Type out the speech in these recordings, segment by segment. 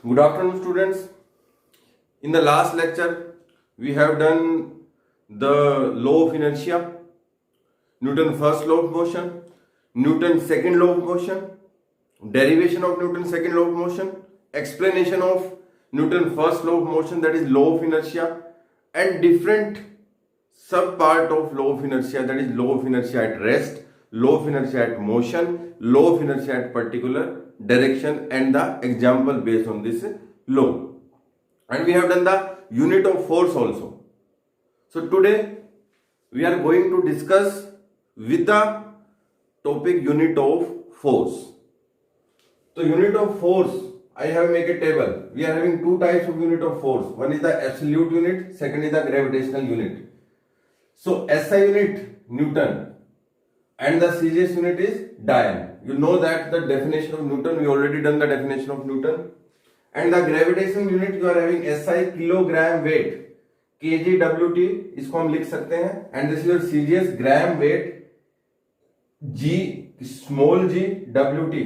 Good afternoon, students. In the last lecture, we have done the law of inertia, Newton's first law of motion, Newton's second law of motion, derivation of Newton's second law of motion, explanation of Newton's first law of motion, that is law of inertia, and different sub part of law of inertia, that is law of inertia at rest, law of inertia at motion, law of inertia at particular direction, and the example based on this law. And we have done the unit of force also. So today we are going to discuss with the topic unit of force. So unit of force, I have make a table. We are having two types of unit of force. One is the absolute unit, second is the gravitational unit. So SI unit Newton and the CGS unit is Dian. You know that the definition of Newton, we already done the definition of Newton. And the gravitational unit you are having SI kilogram weight, kg WT इसको हम लिख सकते हैं. And this is your CGS gram weight, G small g WT,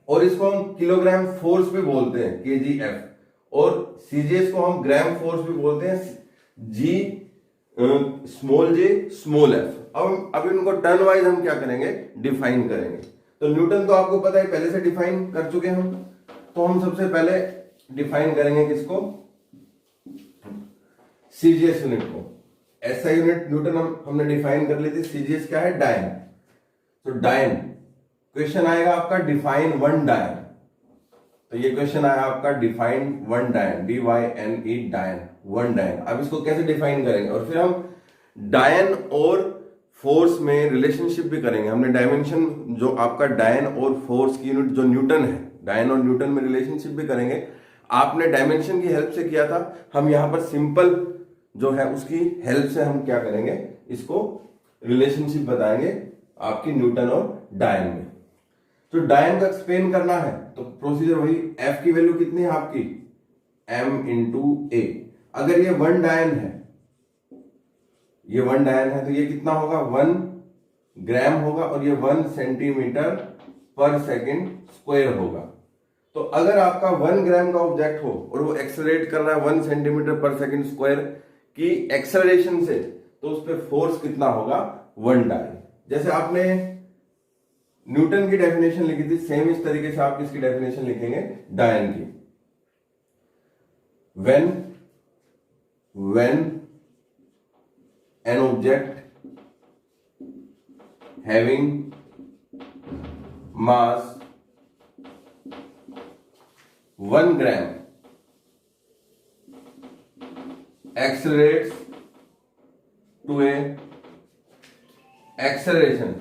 और इसको हम kilogram force भी बोलते हैं kgf, और CGS को हम ग्राम फोर्स भी बोलते हैं G small g small f. अब इनको टर्न वाइज हम क्या करेंगे, डिफाइन करेंगे. तो न्यूटन तो आपको पता है, पहले से डिफाइन कर चुके हैं हम. तो हम सबसे पहले डिफाइन करेंगे किसको, सीजीएस यूनिट को. एसआई यूनिट न्यूटन हमने डिफाइन कर ली थी. सीजीएस क्या है, डायन. तो डायन क्वेश्चन आएगा आपका, डिफाइन वन डायन. तो ये क्वेश्चन आया आपका, डिफाइन वन डायन, DYNE डायन, वन डायन. अब इसको कैसे डिफाइन करेंगे, और फिर हम डायन और फोर्स में रिलेशनशिप भी करेंगे. हमने डायमेंशन जो आपका डायन और फोर्स की यूनिट जो न्यूटन है, डायन और न्यूटन में रिलेशनशिप भी करेंगे. आपने डायमेंशन की हेल्प से किया था, हम यहां पर सिंपल जो है उसकी हेल्प से हम क्या करेंगे, इसको रिलेशनशिप बताएंगे आपकी न्यूटन और डायन में. तो डायन का एक्सप्लेन करना है तो प्रोसीजर वही, एफ की वैल्यू कितनी है आपकी, m इंटू ए. अगर ये वन डायन है, ये वन डायन है, तो ये कितना होगा, 1 ग्राम होगा, और ये 1 सेंटीमीटर पर सेकेंड स्क्वायर होगा. तो अगर आपका 1 ग्राम का ऑब्जेक्ट हो और वो एक्सेलरेट कर रहा है 1 सेंटीमीटर पर सेकेंड स्क्वायर की एक्सेलरेशन से, तो उस पर फोर्स कितना होगा, 1 डायन. जैसे आपने न्यूटन की डेफिनेशन लिखी थी, सेम इस तरीके से आप किसकी डेफिनेशन लिखेंगे, डायन की. when an object having mass 1 gram accelerates to a acceleration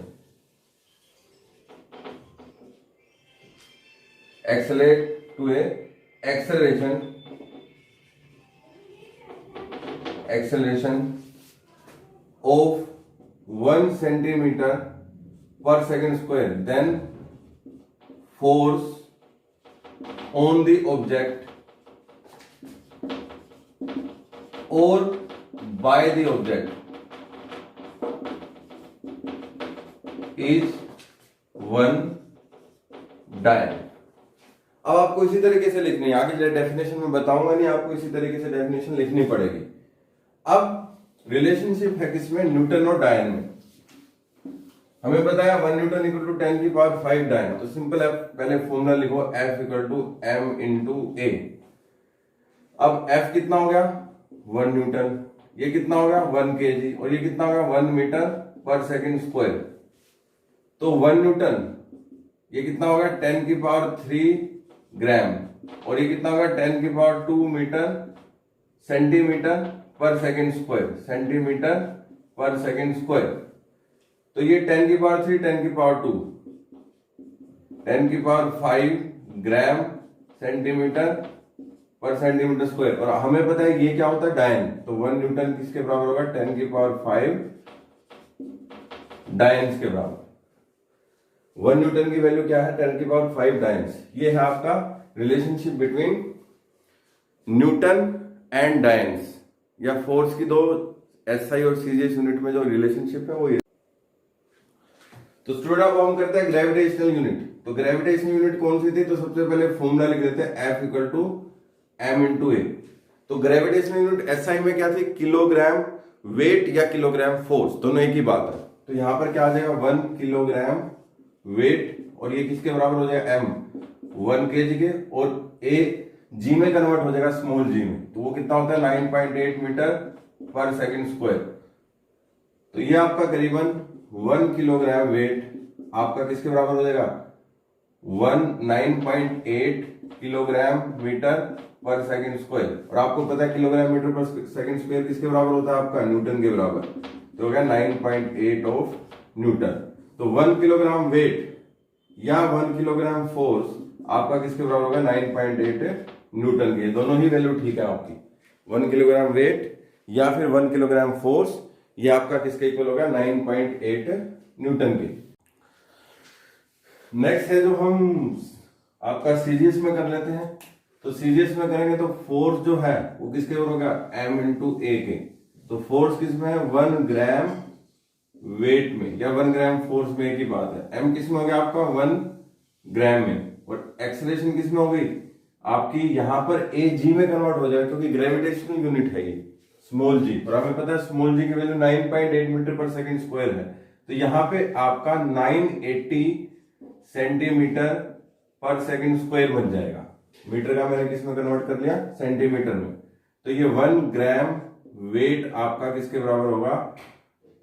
of 1 centimeter per second square, then force on the object or by the object is 1 डायन. अब आपको इसी तरीके से लिखनी है, आगे डेफिनेशन में बताऊंगा नहीं, आपको इसी तरीके से डेफिनेशन लिखनी पड़ेगी. अब रिलेशनशिप है किसमें, न्यूटन और डायन में. हमें बताया 1 न्यूटन इक्वल टू 10 की पावर 5 डायन. तो सिंपल है, पहले फॉर्मूला लिखो, F equal to m into a. अब F कितना हो गया, 1 न्यूटन, ये कितना हो गया, 1 kg, और ये कितना हो गया, 1 मीटर पर सेकेंड स्क्वायर. तो 1 न्यूटन ये कितना होगा, 10 की पावर 3 ग्राम, और ये कितना होगा, 10 की पावर 2 मीटर सेंटीमीटर पर सेकेंड स्क्वायर, सेंटीमीटर पर सेकेंड स्क्वायर. तो ये 10 की पावर 3, 10 की पावर 2, 10 की पावर 5 ग्राम सेंटीमीटर पर सेंटीमीटर स्क्वायर. और हमें पता है ये क्या होता है, डायन. तो 1 न्यूटन किसके बराबर होगा, 10 की पावर 5 डायन्स के बराबर. 1 न्यूटन की वैल्यू क्या है, 10 की पावर 5 डायन्स. ये है आपका रिलेशनशिप बिटवीन न्यूटन एंड डायन्स, या फोर्स की दो एसआई और सीजीएस यूनिट में जो रिलेशनशिप है वो ये. तो स्टूडेंट अब हम करते हैं ग्रेविटेशनल यूनिट। तो ग्रेविटेशनल यूनिट कौन सी थी? तो सबसे पहले फॉर्मूला लिख देते हैं F equal to m into a. तो ग्रेविटेशनल यूनिट एसआई में क्या थी? किलोग्राम वेट या किलोग्राम फोर्स, दोनों एक ही बात है। तो यहां पर क्या आ जाएगा? 1 किलोग्राम वेट, और ये किसके बराबर हो जाएगा? m 1 kg के, और a g में कन्वर्ट हो जाएगा स्मॉल g में। तो वो कितना होता है? 9.8 मीटर पर सेकंड स्क्वायर। तो ये आपका करीबन 1 किलोग्राम वेट आपका किसके बराबर हो जाएगा? 9.8 किलोग्राम मीटर पर सेकंड स्क्वायर। और आपको पता है किलोग्राम मीटर पर सेकंड स्क्वायर किसके बराबर होता है? आपका न्यूटन के बराबर। तो हो गया 9.8 ऑफ न्यूटन। तो 1 किलोग्राम वेट या 1 किलोग्राम फोर्स आपका किसके बराबर होगा? 9.8 न्यूटन के। दोनों ही वैल्यू ठीक है आपकी। 1 किलोग्राम वेट या फिर 1 किलोग्राम फोर्स, ये आपका किसके इक्वल होगा? 9.8 न्यूटन के। नेक्स्ट है जो हम आपका सीजीएस में कर लेते हैं। तो सीजीएस में करेंगे तो फोर्स जो है वो किसके ऊपर होगा? m इंटू ए के। तो फोर्स किसमें है? 1 ग्राम वेट में या 1 ग्राम फोर्स में, एक ही बात है। m किसमें हो गया आपका? 1 ग्राम में। और एक्सेलरेशन किसमें हो गई आपकी? यहां पर a g में कन्वर्ट हो जाएगा, क्योंकि ग्रेविटेशनल यूनिट है ये स्मॉल g, और हमें पता है स्मॉल g की वैल्यू 9.8 मीटर पर सेकंड स्क्वायर है। तो यहां पे आपका 980 सेंटीमीटर पर सेकंड स्क्वायर बन जाएगा। मीटर का मैंने किसमें कन्वर्ट कर लिया? सेंटीमीटर में। तो ये 1 ग्राम वेट आपका किसके बराबर होगा?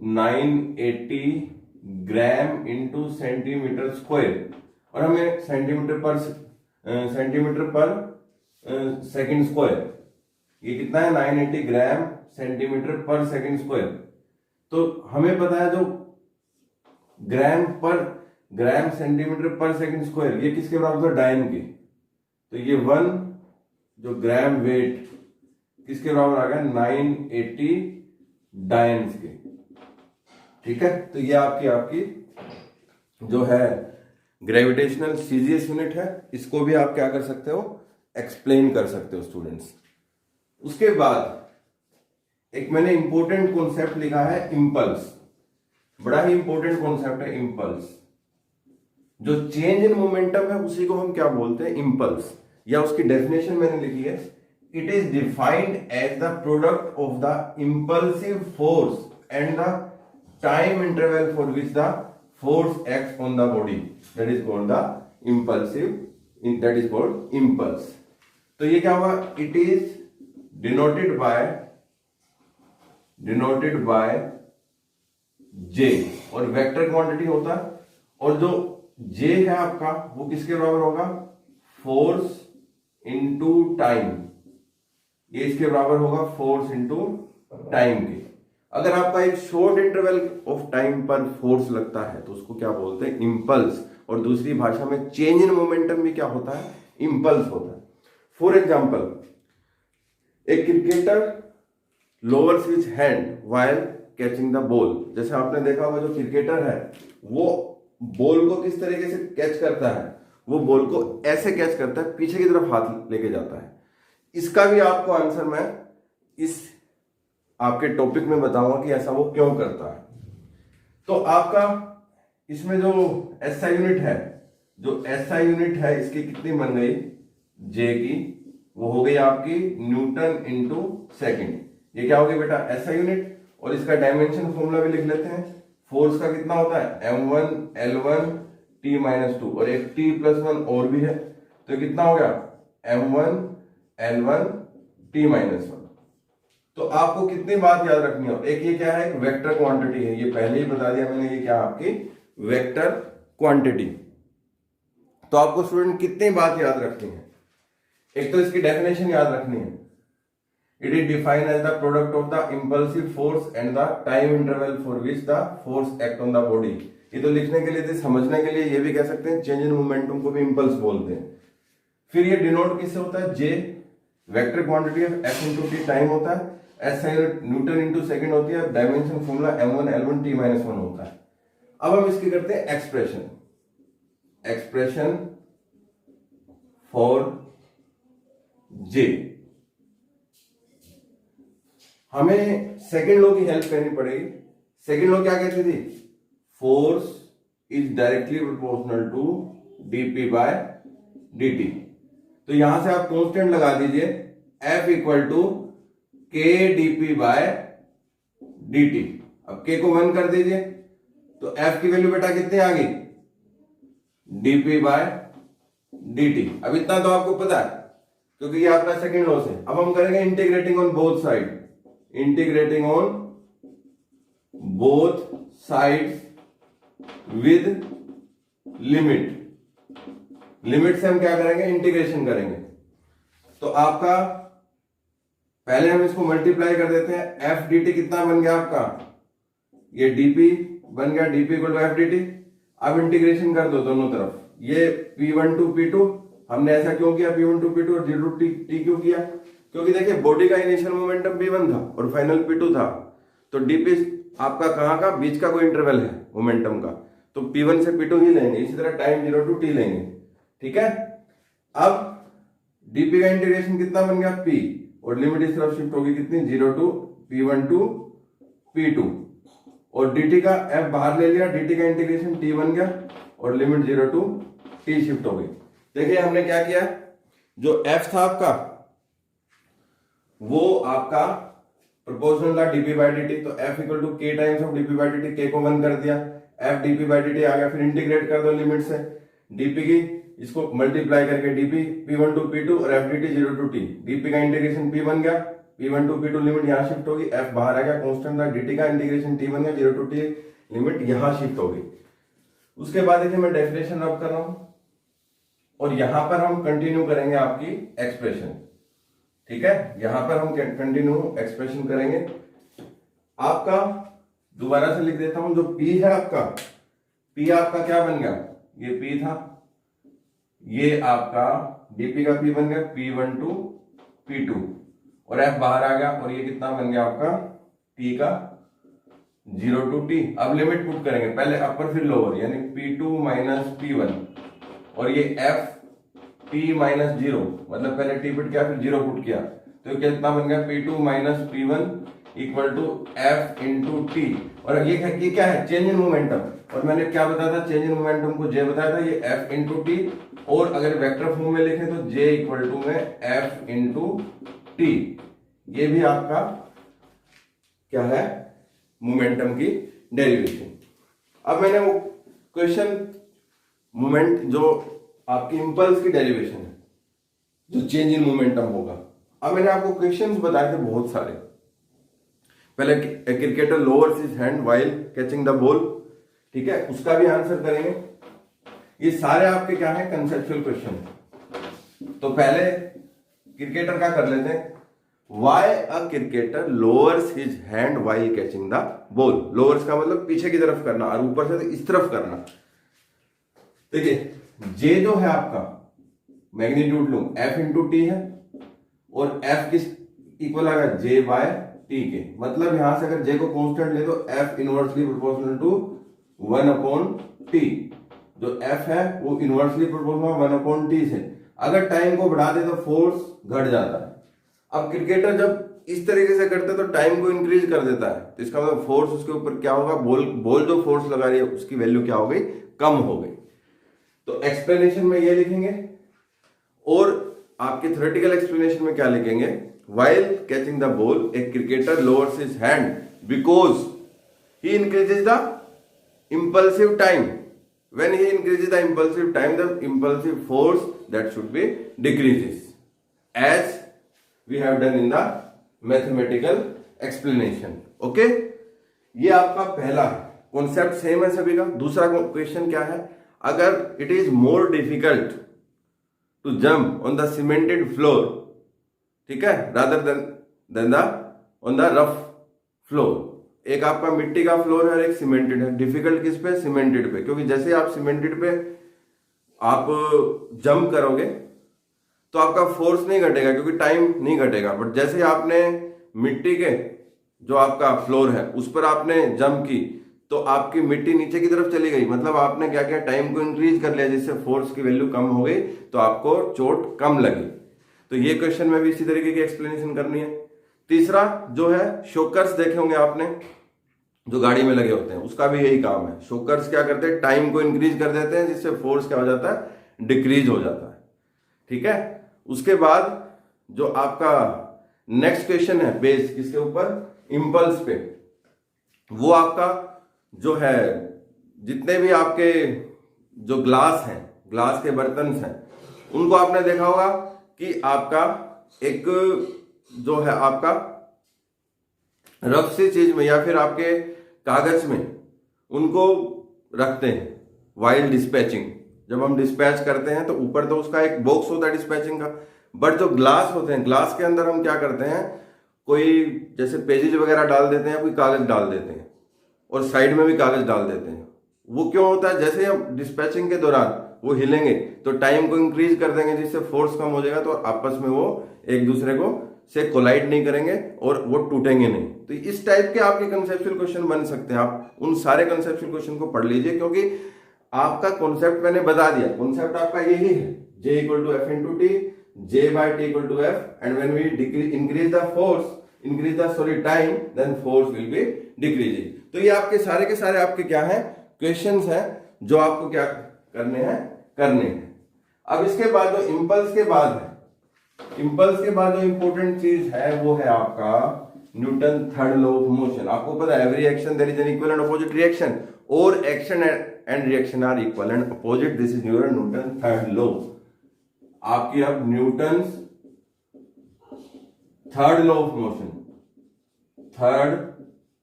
980 ग्राम इंटू सेंटीमीटर स्क्वायर, और हमें सेंटीमीटर पर सेकंड स्क्वायर, ये कितना है? 980 ग्राम सेंटीमीटर पर सेकंड स्क्वायर। तो हमें पता है जो ग्राम सेंटीमीटर पर सेकंड स्क्वायर, ये किसके बराबर था? डायन के। तो ये 1 जो ग्राम वेट किसके बराबर आ गया? 980 डायन्स के। ठीक है, तो ये आपकी जो है ग्रेविटेशनल सीजीएस यूनिट है। इसको भी आप क्या कर सकते हो? एक्सप्लेन कर सकते हो स्टूडेंट्स। उसके बाद एक मैंने इंपॉर्टेंट कॉन्सेप्ट लिखा है, इंपल्स। बड़ा ही इंपॉर्टेंट कॉन्सेप्ट है इंपल्स। जो चेंज इन मोमेंटम है उसी को हम क्या बोलते हैं? इंपल्स। या उसकी डेफिनेशन मैंने लिखी है, it is defined as the product of the impulsive force and the time interval for which the force acts on the body, that is called the impulsive, that is called impulse. तो ये क्या हुआ? It is denoted by J, और vector quantity होता है। और जो जे है आपका वो किसके बराबर होगा? Force into time. ये इसके बराबर होगा फोर्स इंटू टाइम के। अगर आपका एक शॉर्ट इंटरवल ऑफ टाइम पर फोर्स लगता है तो उसको क्या बोलते हैं? इंपल्स। और दूसरी भाषा में चेंज इन मोमेंटम भी क्या होता है? इंपल्स होता है। फॉर एग्जाम्पल, एक cricketer lowers his hand while catching the ball. जैसे आपने देखा होगा जो क्रिकेटर है वो बॉल को किस तरीके से कैच करता है? वो बॉल को ऐसे कैच करता है, पीछे की तरफ हाथ लेके जाता है। इसका भी आपको आंसर मैं इस आपके टॉपिक में बताऊंगा कि ऐसा वो क्यों करता है। तो आपका इसमें जो एसआई यूनिट है, इसकी कितनी बन गई? जे की, वो हो गई आपकी न्यूटन इंटू सेकेंड। ये क्या हो गई बेटा? SI unit. और इसका डायमेंशन फॉर्मूला भी लिख लेते हैं। फोर्स का कितना होता है? m1 l1 t-2, और एक t+1 और भी है, तो कितना हो गया? m1 l1 t-1। तो आपको कितनी बात याद रखनी है? एक ये क्या है? एक वेक्टर क्वांटिटी है, ये पहले ही बता दिया मैंने। ये क्या आपकी वेक्टर क्वांटिटी। तो आपको स्टूडेंट कितनी बात याद रखनी है? एक तो इसकी डेफिनेशन याद रखनी है, it is defined as the product of the impulsive force and the time interval for which the force act on the body. ये तो लिखने के लिए थे, समझने के लिए ये भी कह सकते हैं चेंज इन मोमेंटम को भी इंपल्स बोलते हैं। फिर ये डिनोट किससे होता है? J, vector quantity of F into t time होता है, एस न्यूटन इंटू सेकेंड होती है, dimension formula m1 l1 t-1 होता है। अब हम इसकी करते हैं एक्सप्रेशन फॉर जे। हमें सेकेंड लॉ की हेल्प करनी पड़ेगी। सेकेंड लॉ क्या कहती थी? Force is directly proportional to dp by dt। तो यहां से आप कांस्टेंट लगा दीजिए F equal to k dp by dt। अब k को 1 कर दीजिए तो F की वैल्यू बेटा कितनी आ गई, dp बाय dt। अब इतना तो आपको पता है क्योंकि ये आपका सेकंड लॉस है। अब हम करेंगे integrating on both side, integrating on both sides with limit. Limit से हम क्या करेंगे, इंटीग्रेशन करेंगे। तो आपका पहले हम इसको मल्टीप्लाई कर देते हैं। एफ डी टी कितना बन गया आपका, ये डीपी बन गया, DP equal to F D T. अब इंटीग्रेशन कर दो दोनों तरफ। ये P1 टू P2, हमने ऐसा क्यों किया P1 टू P2 और जीरो टू T क्यों किया, क्योंकि देखिए बॉडी का इनिशियल मोमेंटम P1 था और फाइनल P2 था। तो डीपी आपका कहाँ का, बीच का कोई इंटरवल है मोमेंटम का, तो P1 से P2 ही लेंगे। इसी तरह टाइम 0 टू T लेंगे, ठीक है। अब डीपी का इंटीग्रेशन कितना बन गया P, और लिमिट इस तरफ शिफ्ट होगी कितनी, 0 टू P1 टू P2, और dt का f बाहर ले लिया, dt का इंटीग्रेशन t बन गया और लिमिट 0 टू t शिफ्ट हो गई। देखिए हमने क्या किया, जो f था आपका वो आपका प्रोपोर्शनल था dp बाय dt, तो f equal to k times of dp by dt, k को 1 कर दिया, f dp बाय dt आ गया। फिर इंटीग्रेट कर दो लिमिट से dp की, इसको मल्टीप्लाई करके dp p1 टू p2 और f dt 0 to t, dp का इंटीग्रेशन p बन गया, P1 टू P2 लिमिट यहां शिफ्ट होगी, F बाहर आ गया, कांस्टेंट था, dt का इंटीग्रेशन T बन गया, 0 टू T लिमिट यहां शिफ्ट होगी। उसके बाद देखिए मैं डेफिनेशन रब कर रहा हूं और यहां पर हम कंटिन्यू करेंगे आपकी एक्सप्रेशन, ठीक है। यहां पर हम कंटिन्यू एक्सप्रेशन करेंगे। आपका दोबारा से लिख देता हूं, जो P है आपका, P आपका क्या बन गया, ये P था, ये आपका dp का P बन गया P1 टू P2 और f बाहर आ गया, और ये कितना बन गया आपका t का 0 टू t। अब लिमिट पुट करेंगे, पहले अपर फिर लोअर, यानी P2 माइनस P1, और ये f t माइनस 0, मतलब पहले t पुट किया फिर 0 पुट किया, तो कितना बन गया P2 minus P1 equal to f into T. और ये क्या है, चेंज इन मोमेंटम, और मैंने क्या बताया था, चेंज इन मोमेंटम को j बताया था, ये f इंटू टी, और अगर वेक्टर फॉर्म में लिखें तो j इक्वल टू में f इंटू टी। ये भी आपका क्या है, मोमेंटम की डेरिवेशन। अब मैंने वो क्वेश्चन मोमेंट जो आपकी इंपल्स की डेरिवेशन है, जो चेंज इन मोमेंटम होगा, अब मैंने आपको क्वेश्चंस बताए थे बहुत सारे। पहले cricketer lowers his hand while catching the ball, ठीक है, उसका भी आंसर करेंगे। ये सारे आपके क्या है, कंसेप्चुअल क्वेश्चन। तो पहले क्रिकेटर का कर लेते हैं। Why a cricketer lowers his hand while catching the ball. Lowers का मतलब पीछे की तरफ करना और ऊपर से इस तरफ करना। देखिए जे जो है आपका मैग्नीट्यूड लूं एफ इंटू टी है, और एफ किस इक्वल आएगा, जे बाय टी के। मतलब यहां से अगर जे को कांस्टेंट ले तो F inversely proportional to 1 upon T. जो एफ है वो इनवर्सली प्रोपोर्शनल 1 अपॉन टी से। अगर टाइम को बढ़ा दे तो फोर्स घट जाता है। अब क्रिकेटर जब इस तरीके से करते तो टाइम को इंक्रीज कर देता है, तो इसका मतलब फोर्स उसके ऊपर क्या होगा, बॉल जो फोर्स लगा रही है उसकी वैल्यू क्या हो गई, कम हो गई। तो एक्सप्लेनेशन में ये लिखेंगे, और आपके थ्योरेटिकल एक्सप्लेनेशन में क्या लिखेंगे, while catching the ball a cricketer lowers his hand because he increases the impulsive time. When he increases the impulsive time, the impulsive force that should be decreases, as we have done in the mathematical explanation. Okay? ये आपका पहला concept same है सभी का। दूसरा question क्या है, अगर it is more difficult to jump on the cemented floor, ठीक है, rather than the on the rough floor. एक आपका मिट्टी का फ्लोर है और एक सीमेंटेड है। डिफिकल्ट किस पे, सीमेंटेड पे, क्योंकि जैसे आप सीमेंटेड पे आप जंप करोगे तो आपका फोर्स नहीं घटेगा क्योंकि टाइम नहीं घटेगा। बट जैसे आपने मिट्टी के जो आपका फ्लोर है उस पर आपने जंप की तो आपकी मिट्टी नीचे की तरफ चली गई, मतलब आपने क्या किया, टाइम को इंक्रीज कर लिया, जिससे फोर्स की वैल्यू कम हो गई तो आपको चोट कम लगी। तो ये क्वेश्चन में भी इसी तरीके की एक्सप्लेनेशन करनी है। तीसरा जो है शॉकर्स देखे होंगे आपने, जो गाड़ी में लगे होते हैं, उसका भी यही काम है। शॉकर्स क्या करते हैं, टाइम को इंक्रीज कर देते हैं, जिससे फोर्स क्या हो जाता है, डिक्रीज हो जाता है। ठीक है। उसके बाद जो आपका नेक्स्ट क्वेश्चन है बेस किसके ऊपर, इंपल्स पे, वो आपका जो है जितने भी आपके जो ग्लास हैं, ग्लास के बर्तन हैं, उनको आपने देखा होगा कि आपका एक जो है आपका रफ सी चीज में या फिर आपके कागज में उनको रखते हैं वाइल डिस्पैचिंग। जब हम डिस्पैच करते हैं तो ऊपर तो उसका एक बॉक्स होता है डिस्पैचिंग का, बट जो ग्लास होते हैं, ग्लास के अंदर हम क्या करते हैं, कोई जैसे पेजेज वगैरह डाल देते हैं, कोई कागज डाल देते हैं और साइड में भी कागज डाल देते हैं। वो क्यों होता है, जैसे हम डिस्पैचिंग के दौरान वो हिलेंगे तो टाइम को इंक्रीज कर देंगे, जिससे फोर्स कम हो जाएगा, तो आपस में वो एक दूसरे को से कोलाइड नहीं करेंगे और वो टूटेंगे नहीं। तो इस टाइप के आपके कंसेप्चुअल क्वेश्चन बन सकते हैं। आप उन सारे कंसेप्चुअल क्वेश्चन को पढ़ लीजिए, क्योंकि आपका कॉन्सेप्ट मैंने बता दिया। कॉन्सेप्ट आपका यही है, J equal to F into T, J by T equal to F, and when we increase the force, increase the sorry time, then force will be decreasing. तो ये आपके सारे के सारे आपके क्या है, क्वेश्चंस हैं जो आपको क्या करने हैं। अब इसके बाद जो इंपल्स के बाद है, इंपल्स के बाद जो इंपॉर्टेंट चीज है वो है आपका Newton third law of motion. आपको पता है every action there is an equal and opposite reaction, और action and reaction are equal and opposite, this is Newton third law. आपकी अब Newton third law of motion, third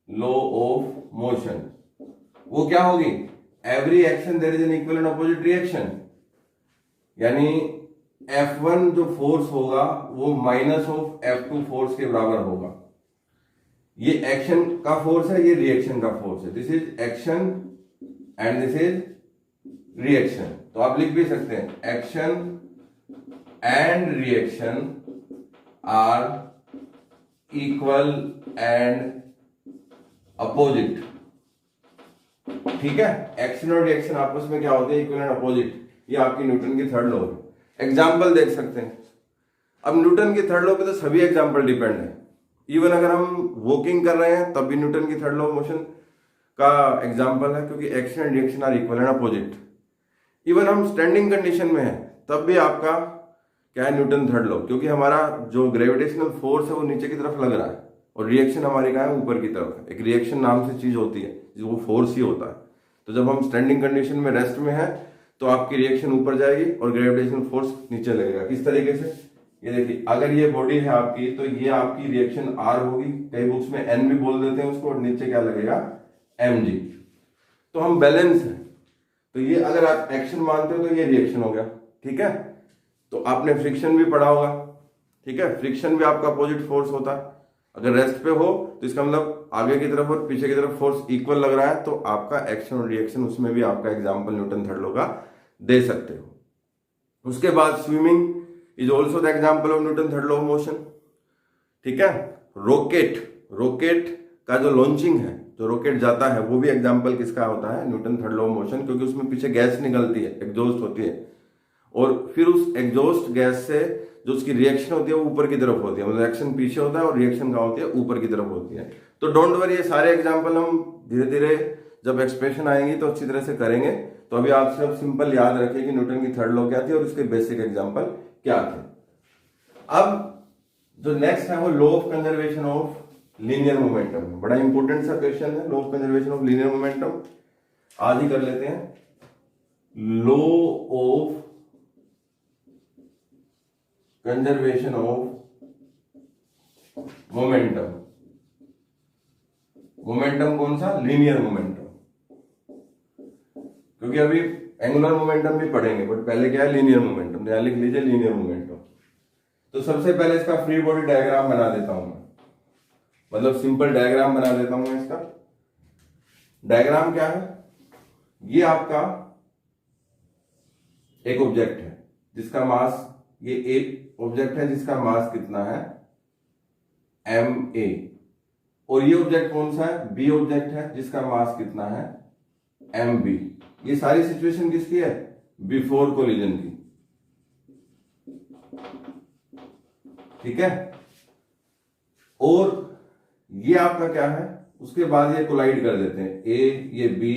law of motion वो क्या होगी, every action there is an equal and opposite reaction, यानी F1 जो force होगा वो minus of F2 force के बराबर होगा। ये एक्शन का फोर्स है, ये रिएक्शन का फोर्स है। This is action and this is reaction. तो आप लिख भी सकते हैं action and reaction are equal and opposite. ठीक है, एक्शन और रिएक्शन आपस में क्या होते हैं, इक्वल एंड अपोजिट। ये आपकी न्यूटन की थर्ड लॉ है। एग्जाम्पल देख सकते हैं। अब न्यूटन की थर्ड लॉ पे तो सभी एग्जाम्पल डिपेंड है। इवन अगर हम वॉकिंग कर रहे हैं तब भी न्यूटन की थर्ड लॉ ऑफ मोशन का एग्जाम्पल है, क्योंकि action and reaction are equal and opposite. Even हम स्टैंडिंग कंडीशन में है तब भी आपका क्या है, न्यूटन थर्ड लॉ, क्योंकि हमारा जो ग्रेविटेशनल फोर्स है वो नीचे की तरफ लग रहा है और रिएक्शन हमारी क्या है, ऊपर की तरफ। एक रिएक्शन नाम से चीज होती है, जो वो फोर्स ही होता है। तो जब हम स्टैंडिंग कंडीशन में रेस्ट में है तो आपकी रिएक्शन ऊपर जाएगी और ग्रेविटेशनल फोर्स नीचे लगेगा। किस तरीके से, ये देखिए, अगर ये बॉडी है आपकी तो ये आपकी रिएक्शन आर होगी, कई बुक्स में एन भी बोल देते हैं उसको, और नीचे क्या लगेगा, एम जी। तो हम बैलेंस है, तो ये अगर आप एक्शन मानते हो तो ये रिएक्शन हो गया। ठीक है, तो आपने फ्रिक्शन भी पढ़ा होगा। ठीक है, फ्रिक्शन भी आपका अपोजिट फोर्स होता है। अगर रेस्ट पे हो तो इसका मतलब आगे की तरफ और पीछे की तरफ फोर्स इक्वल लग रहा है, तो आपका एक्शन और रिएक्शन, उसमें भी आपका एग्जांपल न्यूटन थर्ड लॉ का दे सकते हो। उसके बाद swimming is also the example of Newton third law of motion. ठीक है, रॉकेट का जो लॉन्चिंग है, जो रॉकेट जाता है, वो भी एग्जांपल किसका होता है, Newton third law of motion, क्योंकि उसमें पीछे गैस निकलती है, एग्जॉस्ट होती है, और फिर उस एग्जॉस्ट गैस से जो उसकी रिएक्शन होती है वो ऊपर की तरफ होती है। मतलब एक्शन पीछे होता है और रिएक्शन कहाँ होती है, ऊपर की तरफ होती है। तो डोंट वरी, ये सारे एग्जांपल हम धीरे धीरे जब एक्सप्रेशन आएंगी तो अच्छी तरह से करेंगे। तो अभी आप सिर्फ सिंपल याद रखिए कि न्यूटन की थर्ड लॉ क्या थी और उसके बेसिक एग्जांपल क्या थे। अब जो नेक्स्ट है वो law of conservation of linear momentum. बड़ा इंपॉर्टेंट सा क्वेश्चन है, law of conservation of linear momentum. आज ही कर लेते हैं। Law of conservation of momentum. Momentum कौन सा, लीनियर मोमेंटम, क्योंकि अभी एंगुलर मोमेंटम भी पढ़ेंगे, बट पहले क्या है, लीनियर मोमेंटम। ध्यान लिख लीजिए, लीनियर मोमेंटम। तो सबसे पहले इसका फ्री बॉडी डायग्राम बना देता हूं मैं, मतलब सिंपल डायग्राम बना देता हूं मैं इसका। डायग्राम क्या है, ये आपका एक ऑब्जेक्ट है जिसका मास, ये एक ऑब्जेक्ट है जिसका मास कितना है, ma, और ये ऑब्जेक्ट कौन सा है, बी ऑब्जेक्ट है जिसका मास कितना है, mb। ये सारी सिचुएशन किसकी है, बिफोर कोलिजन की। ठीक है, और ये आपका क्या है, उसके बाद ये कोलाइड कर देते हैं, ए ये बी,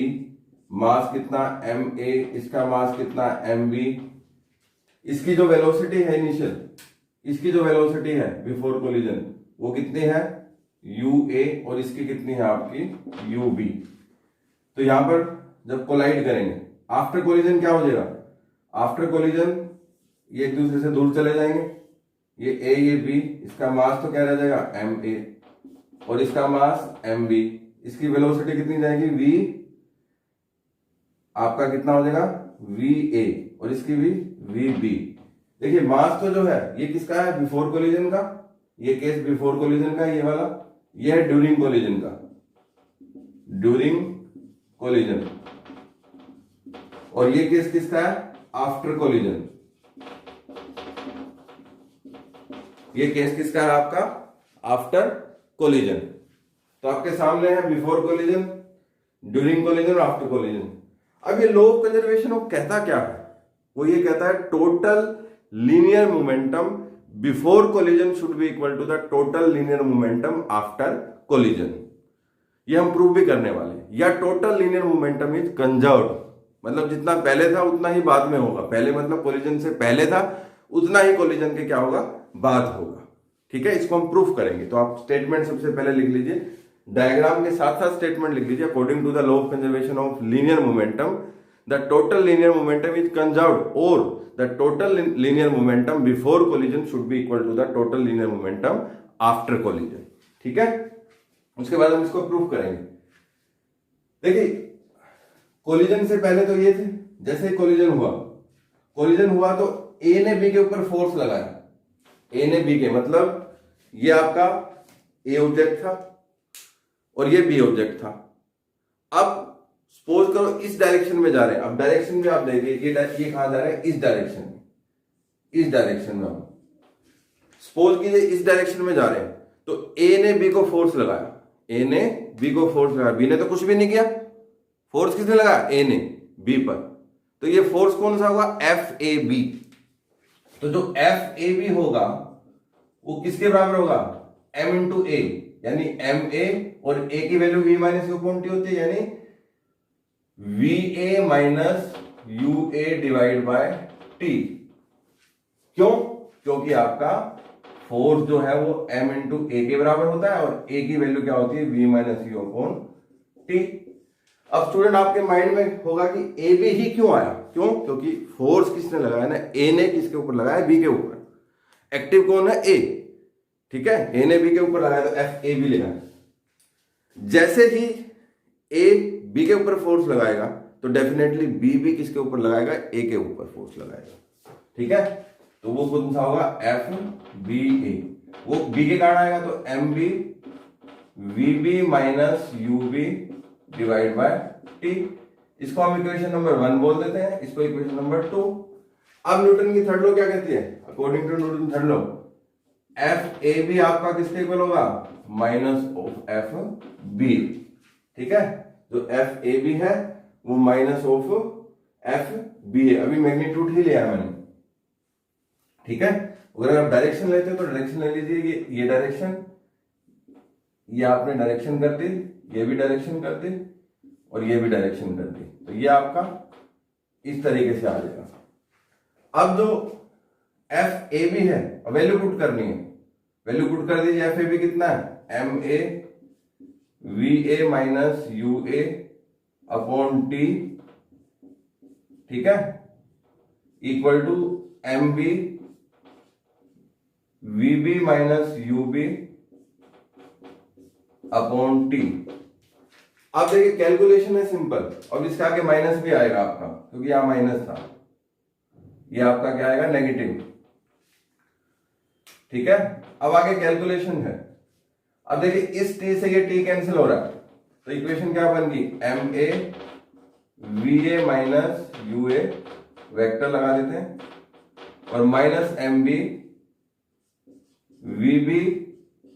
मास कितना एम ए, इसका मास कितना एम बी, इसकी जो वेलोसिटी है इनिशियल, इसकी जो वेलोसिटी है बिफोर कोलिजन वो कितनी है यू ए, और इसकी कितनी है आपकी यू बी। तो यहां पर जब कोलाइड करेंगे आफ्टर कोलिजन क्या हो जाएगा, आफ्टर कोलिजन ये एक दूसरे से दूर चले जाएंगे, ये ए ये बी, इसका मास तो क्या रह जाएगा एम ए और इसका मास एम बी, इसकी वेलोसिटी कितनी जाएगी वी, आपका कितना हो जाएगा वी ए और इसकी भी वी बी। देखिए मास तो जो है ये किसका है बिफोर कोलिजन का, ये केस बिफोर कोलिजन का ये वाला, ये है ड्यूरिंग कोलिजन का, ड्यूरिंग कोलिजन, और ये केस किसका है आफ्टर कोलिजन, ये केस किसका है आपका आफ्टर कोलिजन। तो आपके सामने है बिफोर कोलिजन, ड्यूरिंग कोलिजन और आफ्टर कोलिजन। अब ये लॉ ऑफ कंजर्वेशन वो कहता क्या है, वो ये कहता है total linear momentum before collision should be equal to the total linear momentum after collision. ये हम प्रूव भी करने वाले हैं। या total linear momentum is conserved, मतलब जितना पहले था उतना ही बाद में होगा, पहले मतलब कोलिजन से पहले था उतना ही कोलिजन के क्या होगा बाद होगा। ठीक है, इसको हम प्रूफ करेंगे। तो आप स्टेटमेंट सबसे पहले लिख लीजिए, डायग्राम के साथ साथ स्टेटमेंट लिख लीजिए। According to the law of conservation of linear momentum the total linear momentum is conserved और the total linear momentum before collision should be equal to the total linear momentum after collision. ठीक है, उसके बाद हम इसको proof करेंगे। देखिए collision से पहले तो ये थे, जैसे कोलिजन हुआ तो ए ने बी के ऊपर फोर्स लगाया, ए ने बी के मतलब ये आपका ए ऑब्जेक्ट था और ये बी ऑब्जेक्ट था। अब सपोज करो इस डायरेक्शन में जा रहे हैं, अब डायरेक्शन में आप देखिए ये कहां जा रहे हैं इस डायरेक्शन में, इस डायरेक्शन में हम सपोज कीजिए इस डायरेक्शन में जा रहे हैं, तो ए ने बी को फोर्स लगाया, ए ने बी को फोर्स लगाया, बी ने तो कुछ भी नहीं किया, फोर्स किसने लगाया ए ने बी पर, तो ये फोर्स कौन सा होगा एफ ए बी। तो जो एफ ए बी होगा वो किसके बराबर होगा एम इंटू ए, यानी एम ए और ए की value V minus U upon T होती है, यानी V A minus U A divide by T. क्यों, क्योंकि आपका फोर्स जो है वो एम इंटू ए के बराबर होता है और ए की वैल्यू क्या होती है V minus U upon T. अब स्टूडेंट आपके माइंड में होगा कि ए बी ही क्यों आया, क्यों, क्योंकि फोर्स किसने लगाया ना, ए ने किसके ऊपर लगाया बी के ऊपर, एक्टिव कौन है ए, ठीक है, ए ने बी के ऊपर लगाया तो एफ ए बी लिखा। जैसे ही ए बी के ऊपर फोर्स लगाएगा तो डेफिनेटली बी भी किसके ऊपर लगाएगा ए के ऊपर फोर्स लगाएगा। ठीक है, तो वो कौन सा होगा एफ बी ए, वो बी के कारण आएगा तो M B V B minus U B divide by T. इसको हम इक्वेशन नंबर 1 बोल देते हैं, इसको इक्वेशन नंबर 2। अब न्यूटन की थर्ड लॉ क्या कहती है, according to Newton third law F A B आपका किसके इक्वल होगा माइनस ऑफ एफ बी। ठीक है, जो एफ ए बी है वो माइनस ऑफ एफ बी है, अभी मैग्नीट्यूड ही लिया है मैंने। ठीक है, अगर आप डायरेक्शन लेते हो तो डायरेक्शन ले लीजिए, ये डायरेक्शन, ये आपने डायरेक्शन कर दी, ये भी डायरेक्शन कर दी और ये भी डायरेक्शन कर दी, तो ये आपका इस तरीके से आ जाएगा। अब जो एफ ए बी है वैल्यू पुट करनी है, वैल्यू पुट कर दीजिए, एफ ए बी कितना है M A V A minus U A upon T, ठीक है, equal to M B V B minus U B upon T. अब देखिए कैलकुलेशन है सिंपल, अब इसके आगे माइनस भी आएगा आपका, क्योंकि यहां माइनस था, ये आपका क्या आएगा नेगेटिव। ठीक है, अब आगे कैलकुलेशन है। अब देखिए इस टी से ये टी कैंसिल हो रहा है, तो इक्वेशन क्या बन गई M A V A minus U A, vector लगा देते हैं, और minus M B V B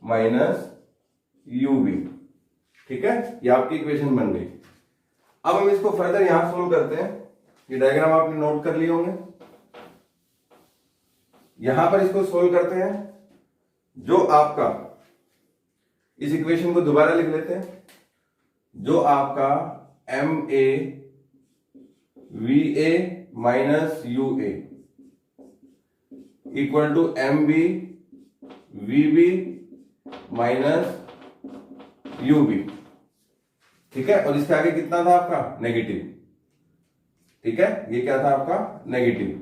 minus U B. ठीक है, ये आपकी इक्वेशन बन गई। अब हम इसको फर्दर यहां सोल्व करते हैं, ये डायग्राम आपने नोट कर लिए होंगे, यहां पर इसको सोल्व करते हैं। जो आपका इस इक्वेशन को दोबारा लिख लेते हैं, जो आपका M A V A minus U A equal to M B V B minus U B, ठीक है। और इसके आगे कितना था आपका नेगेटिव, ठीक है, ये क्या था आपका नेगेटिव,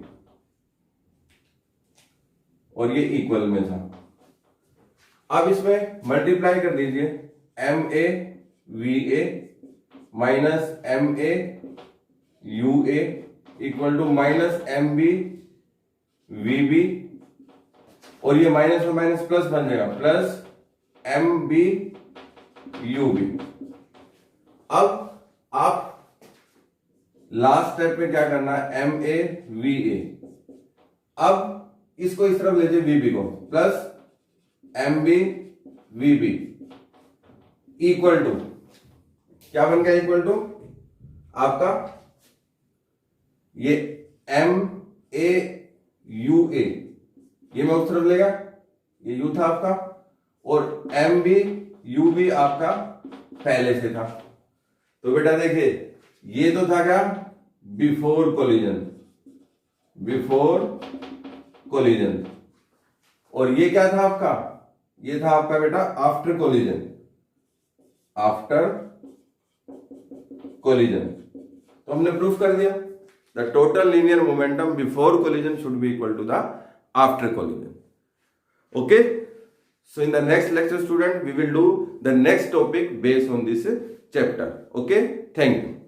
और ये इक्वल में था। अब इसमें मल्टीप्लाई कर दीजिए, M A V A minus M A U A equal to minus M B V B, और ये माइनस में माइनस प्लस बन जाएगा, plus M B U B. अब आप लास्ट स्टेप पे क्या करना है, एम ए वी ए, अब इसको इस तरफ ले जाइए वी बी को, plus M B V B equal to क्या बन गया, इक्वल टू आपका ये एम ए यू ए, ये मैं उस तरफ लेगा, ये यू था आपका, और एम बी यू बी आपका पहले से था। तो बेटा देखिए ये तो था क्या, बिफोर कोलिजन, बिफोर कोलिजन, और ये क्या था आपका, ये था आपका बेटा आफ्टर कोलिजन, आफ्टर कोलिजन। तो हमने प्रूफ कर दिया the total linear momentum before collision should be equal to the after collision. Okay, so in the next lecture student we will do the next topic based on this chapter. Okay, thank you.